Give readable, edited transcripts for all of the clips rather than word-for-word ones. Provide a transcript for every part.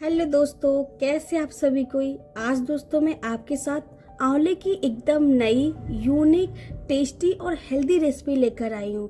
Hello दोस्तों, कैसे आप सभी कोई। आज दोस्तों मैं आपके साथ आंवले की एकदम नई यूनिक टेस्टी और हेल्दी रेसिपी लेकर आई हूँ।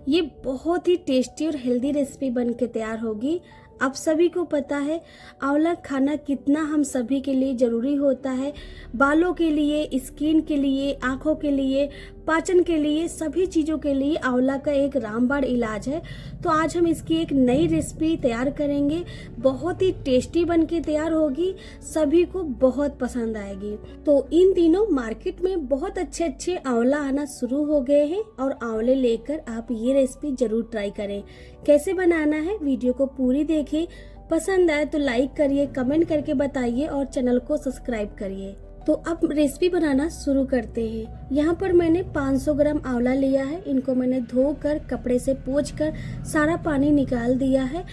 ये बहुत ही टेस्टी और हेल्दी रेसिपी बन के तैयार होगी। आप सभी को पता है आंवला खाना कितना हम सभी के लिए ज़रूरी होता है। बालों के लिए, स्किन के लिए, आँखों के लिए, पाचन के लिए, सभी चीज़ों के लिए आंवला का एक रामबाण इलाज है। तो आज हम इसकी एक नई रेसिपी तैयार करेंगे। बहुत ही टेस्टी बन के तैयार होगी, सभी को बहुत पसंद आएगी। तो इन दिनों मार्केट में बहुत अच्छे अच्छे आंवला आना शुरू हो गए हैं और आंवले लेकर आप ये रेसिपी ज़रूर ट्राई करें। कैसे बनाना है वीडियो को पूरी देखिए। पसंद आए तो लाइक करिए, कमेंट करके बताइए और चैनल को सब्सक्राइब करिए। तो अब रेसिपी बनाना शुरू करते हैं। यहाँ पर मैंने 500 ग्राम आंवला लिया है। इनको मैंने धोकर कपड़े से पोंछकर सारा पानी निकाल दिया है।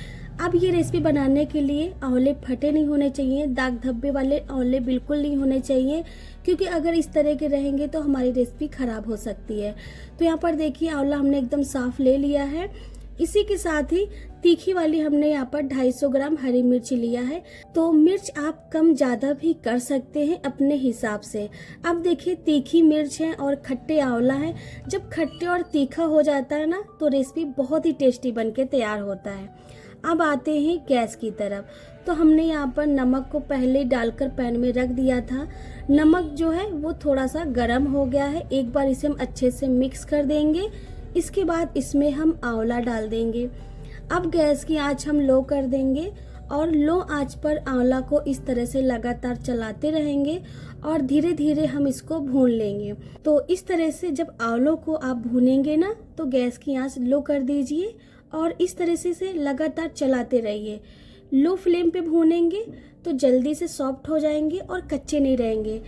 अब ये रेसिपी बनाने के लिए आंवले फटे नहीं होने चाहिए, दाग धब्बे वाले आंवले बिल्कुल नहीं होने चाहिए, क्योंकि अगर इस तरह के रहेंगे तो हमारी रेसिपी खराब हो सकती है। तो यहाँ पर देखिए आंवला हमने एकदम साफ ले लिया है। इसी के साथ ही तीखी वाली हमने यहाँ पर 250 ग्राम हरी मिर्च लिया है। तो मिर्च आप कम ज्यादा भी कर सकते हैं अपने हिसाब से। अब देखिए तीखी मिर्च है और खट्टे आंवला है। जब खट्टे और तीखा हो जाता है ना तो रेसिपी बहुत ही टेस्टी बन के तैयार होता है। अब आते हैं गैस की तरफ। तो हमने यहाँ पर नमक को पहले डालकर पैन में रख दिया था। नमक जो है वो थोड़ा सा गर्म हो गया है। एक बार इसे हम अच्छे से मिक्स कर देंगे। इसके बाद इसमें हम आंवला डाल देंगे। अब गैस की आंच हम लो कर देंगे और लो आंच पर आंवला को इस तरह से लगातार चलाते रहेंगे और धीरे धीरे हम इसको भून लेंगे। तो इस तरह से जब आंवलों को आप भूनेंगे ना तो गैस की आंच लो कर दीजिए और इस तरह से इसे लगातार चलाते रहिए। लो फ्लेम पे भूनेंगे तो जल्दी से सॉफ्ट हो जाएंगे और कच्चे नहीं रहेंगे।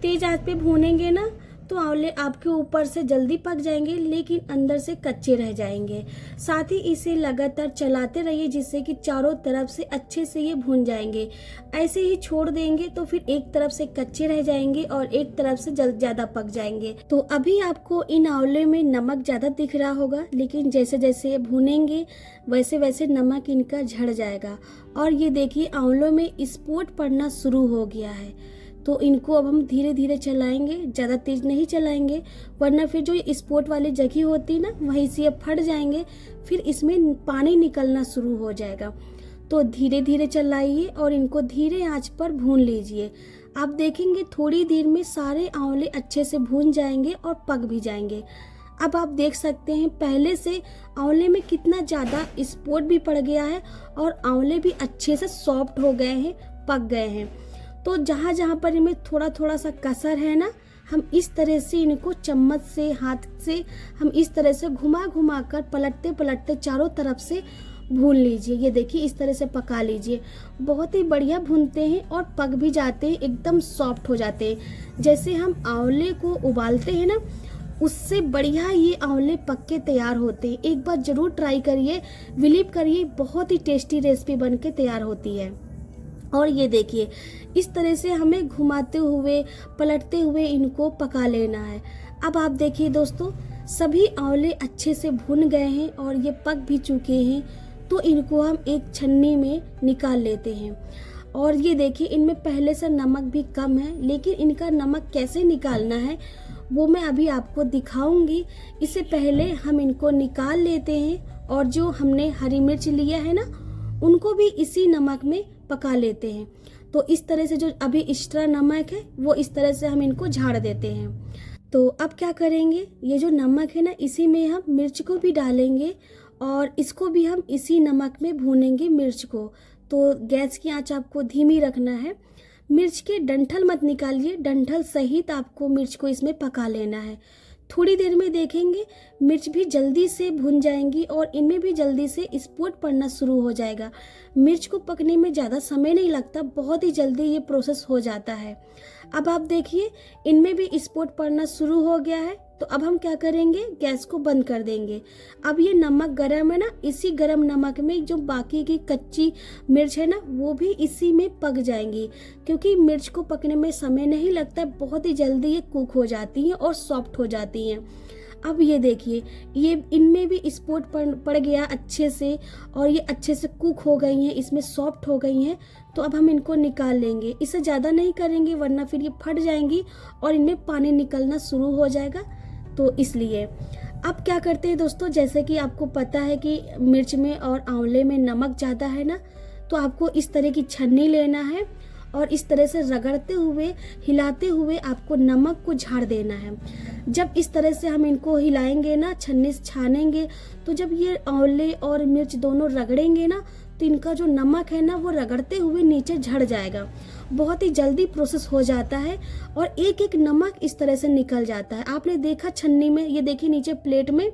तेज आंच पे भूनेंगे ना तो आंवले आपके ऊपर से जल्दी पक जाएंगे लेकिन अंदर से कच्चे रह जाएंगे। साथ ही इसे लगातार चलाते रहिए जिससे कि चारों तरफ से अच्छे से ये भून जाएंगे। ऐसे ही छोड़ देंगे तो फिर एक तरफ से कच्चे रह जाएंगे और एक तरफ से ज्यादा पक जाएंगे। तो अभी आपको इन आंवले में नमक ज्यादा दिख रहा होगा, लेकिन जैसे जैसे ये भूनेंगे वैसे वैसे नमक इनका झड़ जाएगा। और ये देखिए आंवलों में स्पॉट पड़ना शुरू हो गया है। तो इनको अब हम धीरे धीरे चलाएंगे, ज़्यादा तेज नहीं चलाएंगे, वरना फिर जो स्पॉट वाली जगह होती है ना वहीं से ये फट जाएंगे, फिर इसमें पानी निकलना शुरू हो जाएगा। तो धीरे धीरे चलाइए और इनको धीरे आंच पर भून लीजिए। आप देखेंगे थोड़ी देर में सारे आंवले अच्छे से भून जाएंगे और पक भी जाएंगे। अब आप देख सकते हैं पहले से आंवले में कितना ज़्यादा स्पॉट भी पड़ गया है और आंवले भी अच्छे से सॉफ्ट हो गए हैं, पक गए हैं। तो जहाँ जहाँ पर इनमें थोड़ा थोड़ा सा कसर है ना, हम इस तरह से इनको चम्मच से, हाथ से हम इस तरह से घुमा घुमा कर पलटते पलटते चारों तरफ से भून लीजिए। ये देखिए इस तरह से पका लीजिए। बहुत ही बढ़िया भूनते हैं और पक भी जाते हैं, एकदम सॉफ्ट हो जाते हैं। जैसे हम आंवले को उबालते हैं ना उससे बढ़िया ये आंवले पक के तैयार होते हैं। एक बार जरूर ट्राई करिए, बिलीव करिए, बहुत ही टेस्टी रेसिपी बन के तैयार होती है। और ये देखिए इस तरह से हमें घुमाते हुए पलटते हुए इनको पका लेना है। अब आप देखिए दोस्तों सभी आंवले अच्छे से भुन गए हैं और ये पक भी चुके हैं। तो इनको हम एक छन्नी में निकाल लेते हैं। और ये देखिए इनमें पहले से नमक भी कम है, लेकिन इनका नमक कैसे निकालना है वो मैं अभी आपको दिखाऊंगी। इससे पहले हम इनको निकाल लेते हैं और जो हमने हरी मिर्च लिया है ना उनको भी इसी नमक में पका लेते हैं। तो इस तरह से जो अभी एक्स्ट्रा नमक है वो इस तरह से हम इनको झाड़ देते हैं। तो अब क्या करेंगे, ये जो नमक है ना इसी में हम मिर्च को भी डालेंगे और इसको भी हम इसी नमक में भूनेंगे मिर्च को। तो गैस की आंच आपको धीमी रखना है। मिर्च के डंठल मत निकालिए, डंठल सहित आपको मिर्च को इसमें पका लेना है। थोड़ी देर में देखेंगे मिर्च भी जल्दी से भुन जाएंगी और इनमें भी जल्दी से स्पॉट पड़ना शुरू हो जाएगा। मिर्च को पकने में ज़्यादा समय नहीं लगता, बहुत ही जल्दी ये प्रोसेस हो जाता है। अब आप देखिए इनमें भी स्पॉट पड़ना शुरू हो गया है। तो अब हम क्या करेंगे, गैस को बंद कर देंगे। अब ये नमक गरम है ना, इसी गरम नमक में जो बाकी की कच्ची मिर्च है ना वो भी इसी में पक जाएंगी, क्योंकि मिर्च को पकने में समय नहीं लगता, बहुत ही जल्दी ये कुक हो जाती हैं और सॉफ्ट हो जाती हैं। अब ये देखिए ये इनमें भी स्पॉट पड़ गया अच्छे से और ये अच्छे से कुक हो गई हैं, इसमें सॉफ्ट हो गई हैं। तो अब हम इनको निकाल लेंगे। इससे ज़्यादा नहीं करेंगे वरना फिर ये फट जाएंगी और इनमें पानी निकलना शुरू हो जाएगा, तो इसलिए अब क्या करते हैं दोस्तों, जैसे कि आपको पता है कि मिर्च में और आंवले में नमक ज़्यादा है ना, तो आपको इस तरह की छन्नी लेना है और इस तरह से रगड़ते हुए हिलाते हुए आपको नमक को झाड़ देना है। जब इस तरह से हम इनको हिलाएंगे ना, छन्नी से छानेंगे, तो जब ये आंवले और मिर्च दोनों रगड़ेंगे ना, तो इनका जो नमक है ना वो रगड़ते हुए नीचे झड़ जाएगा। बहुत ही जल्दी प्रोसेस हो जाता है और एक एक नमक इस तरह से निकल जाता है। आपने देखा छन्नी में, ये देखिए नीचे प्लेट में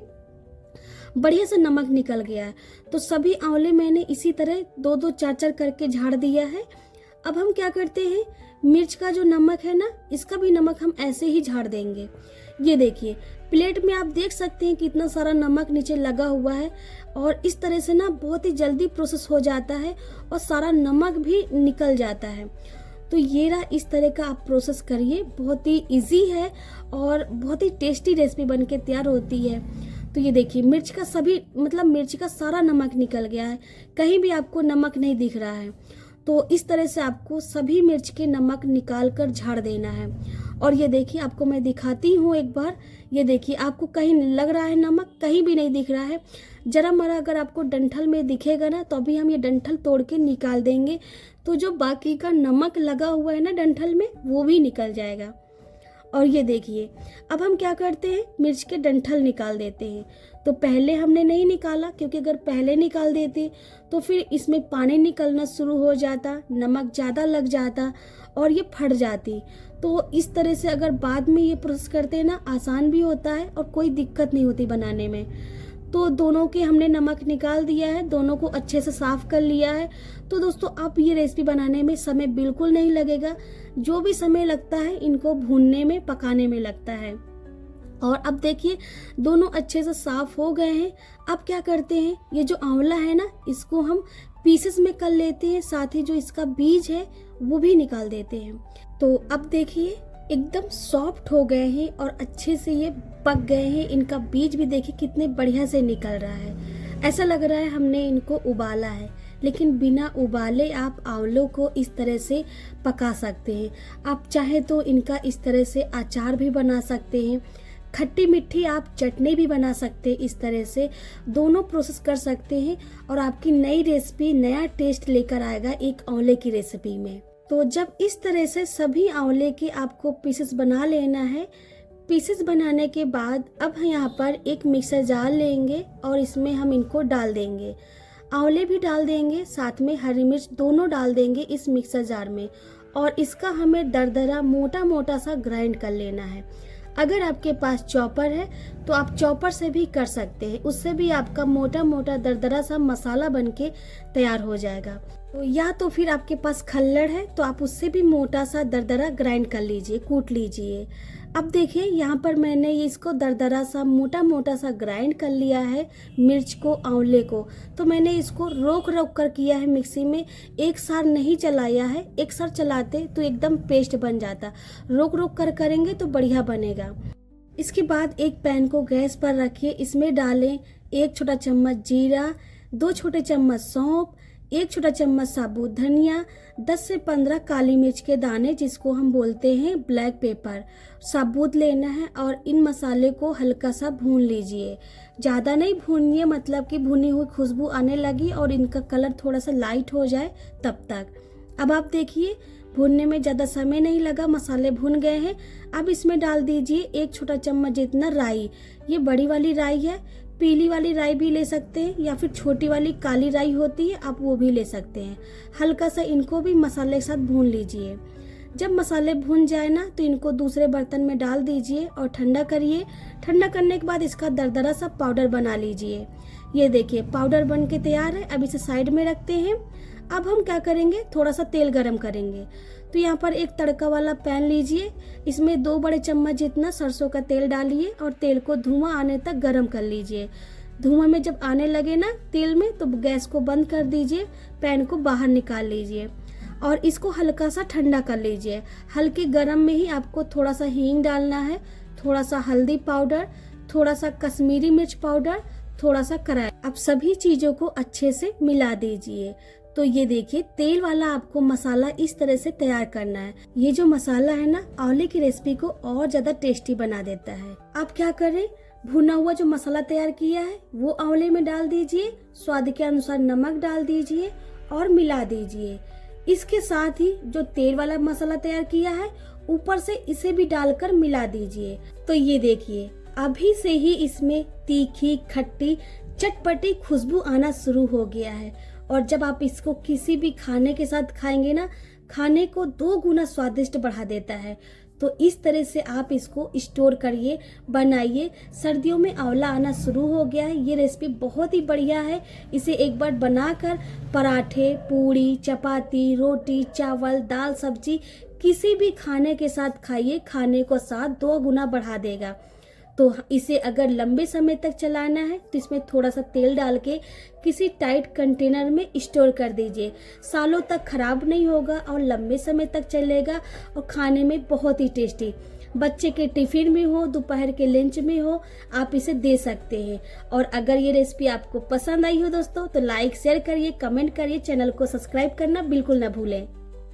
बढ़िया से नमक निकल गया है। तो सभी आंवले मैंने इसी तरह 2-2 4-4 करके झाड़ दिया है। अब हम क्या करते हैं, मिर्च का जो नमक है ना, इसका भी नमक हम ऐसे ही झाड़ देंगे। ये देखिए प्लेट में आप देख सकते हैं कितना सारा नमक नीचे लगा हुआ है और इस तरह से ना बहुत ही जल्दी प्रोसेस हो जाता है और सारा नमक भी निकल जाता है। तो ये रहा, इस तरह का आप प्रोसेस करिए, बहुत ही इजी है और बहुत ही टेस्टी रेसिपी बन के तैयार होती है। तो ये देखिए मिर्च का सारा नमक निकल गया है, कहीं भी आपको नमक नहीं दिख रहा है। तो इस तरह से आपको सभी मिर्च के नमक निकाल कर झाड़ देना है। और ये देखिए आपको मैं दिखाती हूँ एक बार, ये देखिए आपको कहीं लग रहा है नमक, कहीं भी नहीं दिख रहा है। जरा मरा अगर आपको डंठल में दिखेगा ना, तो अभी हम ये डंठल तोड़ के निकाल देंगे, तो जो बाकी का नमक लगा हुआ है ना डंठल में, वो भी निकल जाएगा। और ये देखिए अब हम क्या करते हैं, मिर्च के डंठल निकाल देते हैं। तो पहले हमने नहीं निकाला, क्योंकि अगर पहले निकाल देते तो फिर इसमें पानी निकलना शुरू हो जाता, नमक ज़्यादा लग जाता और ये फट जाती। तो इस तरह से अगर बाद में ये प्रोसेस करते हैं ना, आसान भी होता है और कोई दिक्कत नहीं होती बनाने में। तो दोनों के हमने नमक निकाल दिया है, दोनों को अच्छे से साफ कर लिया है। तो दोस्तों अब ये रेसिपी बनाने में समय बिल्कुल नहीं लगेगा, जो भी समय लगता है इनको भूनने में, पकाने में लगता है। और अब देखिए दोनों अच्छे से साफ हो गए हैं। अब क्या करते हैं, ये जो आंवला है ना, इसको हम पीसेस में कर लेते हैं, साथ ही जो इसका बीज है वो भी निकाल देते हैं। तो अब देखिए एकदम सॉफ्ट हो गए हैं और अच्छे से ये पक गए हैं। इनका बीज भी देखिए कितने बढ़िया से निकल रहा है। ऐसा लग रहा है हमने इनको उबाला है, लेकिन बिना उबाले आप आंवलों को इस तरह से पका सकते हैं। आप चाहे तो इनका इस तरह से अचार भी बना सकते हैं, खट्टी मीठी आप चटनी भी बना सकते हैं। इस तरह से दोनों प्रोसेस कर सकते हैं और आपकी नई रेसिपी नया टेस्ट लेकर आएगा एक आंवले की रेसिपी में। तो जब इस तरह से सभी आंवले के आपको पीसेस बना लेना है, पीसेस बनाने के बाद अब यहाँ पर एक मिक्सर जार लेंगे और इसमें हम इनको डाल देंगे। आंवले भी डाल देंगे, साथ में हरी मिर्च दोनों डाल देंगे इस मिक्सर जार में और इसका हमें दरदरा मोटा मोटा सा ग्राइंड कर लेना है। अगर आपके पास चॉपर है तो आप चॉपर से भी कर सकते हैं, उससे भी आपका मोटा मोटा दरदरा सा मसाला बनके तैयार हो जाएगा। तो या तो फिर आपके पास खल्लड़ है तो आप उससे भी मोटा सा दरदरा ग्राइंड कर लीजिए, कूट लीजिए। अब देखिए यहाँ पर मैंने इसको दरदरा सा मोटा मोटा सा ग्राइंड कर लिया है, मिर्च को, आंवले को। तो मैंने इसको रोक रोक कर किया है मिक्सी में, एक साथ नहीं चलाया है। एक साथ चलाते तो एकदम पेस्ट बन जाता, रोक रोक कर करेंगे तो बढ़िया बनेगा। इसके बाद एक पैन को गैस पर रखिए, इसमें डालें 1 छोटा चम्मच जीरा, 2 छोटे चम्मच सौंफ, 1 छोटा चम्मच साबुत धनिया, 10 से 15 काली मिर्च के दाने जिसको हम बोलते हैं ब्लैक पेपर, साबुत लेना है। और इन मसाले को हल्का सा भून लीजिए, ज़्यादा नहीं भूनिए, मतलब कि भुनी हुई खुशबू आने लगी और इनका कलर थोड़ा सा लाइट हो जाए तब तक। अब आप देखिए भूनने में ज़्यादा समय नहीं लगा, मसाले भून गए हैं। अब इसमें डाल दीजिए 1 छोटा चम्मच जितना राई, ये बड़ी वाली राई है, पीली वाली राई भी ले सकते हैं या फिर छोटी वाली काली राई होती है, आप वो भी ले सकते हैं। हल्का सा इनको भी मसाले के साथ भून लीजिए। जब मसाले भून जाए ना तो इनको दूसरे बर्तन में डाल दीजिए और ठंडा करिए। ठंडा करने के बाद इसका दरदरा सा पाउडर बना लीजिए। ये देखिए पाउडर बन के तैयार है। अब इसे साइड में रखते हैं। अब हम क्या करेंगे, थोड़ा सा तेल गरम करेंगे। तो यहाँ पर एक तड़का वाला पैन लीजिए, इसमें 2 बड़े चम्मच जितना सरसों का तेल डालिए और तेल को धुआं आने तक गरम कर लीजिए। धुआं में जब आने लगे ना तेल में, तो गैस को बंद कर दीजिए, पैन को बाहर निकाल लीजिए और इसको हल्का सा ठंडा कर लीजिए। हल्के गरम में ही आपको थोड़ा सा हींग डालना है, थोड़ा सा हल्दी पाउडर, थोड़ा सा कश्मीरी मिर्च पाउडर, थोड़ा सा कराई। अब सभी चीज़ों को अच्छे से मिला दीजिए। तो तो ये देखिए तेल वाला आपको मसाला इस तरह से तैयार करना है। ये जो मसाला है ना आंवले की रेसिपी को और ज्यादा टेस्टी बना देता है। आप क्या करें, भुना हुआ जो मसाला तैयार किया है वो आंवले में डाल दीजिए, स्वाद के अनुसार नमक डाल दीजिए और मिला दीजिए। इसके साथ ही जो तेल वाला मसाला तैयार किया है ऊपर से इसे भी डालकर मिला दीजिए। तो ये देखिए अभी से ही इसमें तीखी खट्टी चटपटी खुशबू आना शुरू हो गया है और जब आप इसको किसी भी खाने के साथ खाएंगे ना, खाने को 2 गुना स्वादिष्ट बढ़ा देता है। तो इस तरह से आप इसको स्टोर करिए, बनाइए। सर्दियों में आंवला आना शुरू हो गया है। ये रेसिपी बहुत ही बढ़िया है। इसे एक बार बनाकर पराठे, पूड़ी, चपाती, रोटी, चावल, दाल, सब्जी किसी भी खाने के साथ खाइए, खाने को स्वाद 2 गुना बढ़ा देगा। तो इसे अगर लंबे समय तक चलाना है तो इसमें थोड़ा सा तेल डाल के किसी टाइट कंटेनर में स्टोर कर दीजिए। सालों तक खराब नहीं होगा और लंबे समय तक चलेगा और खाने में बहुत ही टेस्टी। बच्चे के टिफिन में हो, दोपहर के लंच में हो, आप इसे दे सकते हैं। और अगर ये रेसिपी आपको पसंद आई हो दोस्तों तो लाइक शेयर करिए, कमेंट करिए, चैनल को सब्सक्राइब करना बिल्कुल ना भूलें।